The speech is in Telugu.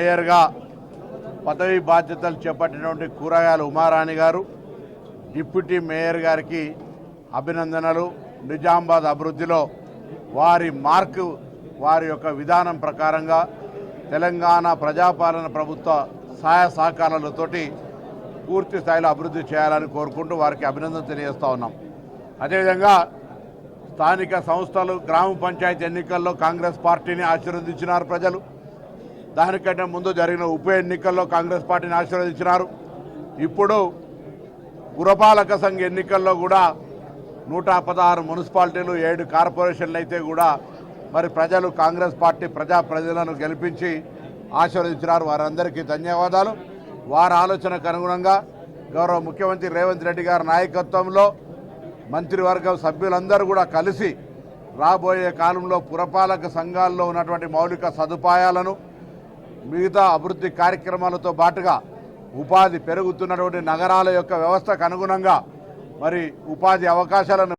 మేయర్గా పదవి బాధ్యతలు చేపట్టినటువంటి కూరగాయల ఉమారాణి గారు డిప్యూటీ మేయర్ గారికి అభినందనలు. నిజామాబాద్ అభివృద్ధిలో వారి మార్కు వారి యొక్క విధానం ప్రకారంగా తెలంగాణ ప్రజాపాలన ప్రభుత్వ సహాయ సహకారాలతోటి పూర్తి స్థాయిలో అభివృద్ధి చేయాలని కోరుకుంటూ వారికి అభినందన తెలియజేస్తూ ఉన్నాం. అదేవిధంగా స్థానిక సంస్థలు గ్రామ పంచాయతీ ఎన్నికల్లో కాంగ్రెస్ పార్టీని ఆశీర్వదించినారు ప్రజలు. దానికంటే ముందు జరిగిన ఉప ఎన్నికల్లో కాంగ్రెస్ పార్టీని ఆశీర్వదించినారు. ఇప్పుడు పురపాలక సంఘ ఎన్నికల్లో కూడా 116 మున్సిపాలిటీలు 7 కార్పొరేషన్లు అయితే కూడా మరి ప్రజలు కాంగ్రెస్ పార్టీ ప్రజలను గెలిపించి ఆశీర్వదించినారు. వారందరికీ ధన్యవాదాలు. వారి ఆలోచనకు అనుగుణంగా గౌరవ ముఖ్యమంత్రి రేవంత్ రెడ్డి గారి నాయకత్వంలో మంత్రివర్గం సభ్యులందరూ కూడా కలిసి రాబోయే కాలంలో పురపాలక సంఘాల్లో ఉన్నటువంటి మౌలిక సదుపాయాలను మిగతా అభివృద్ధి కార్యక్రమాలతో పాటుగా ఉపాధి పెరుగుతున్నటువంటి నగరాల యొక్క వ్యవస్థకు అనుగుణంగా మరి ఉపాధి అవకాశాలను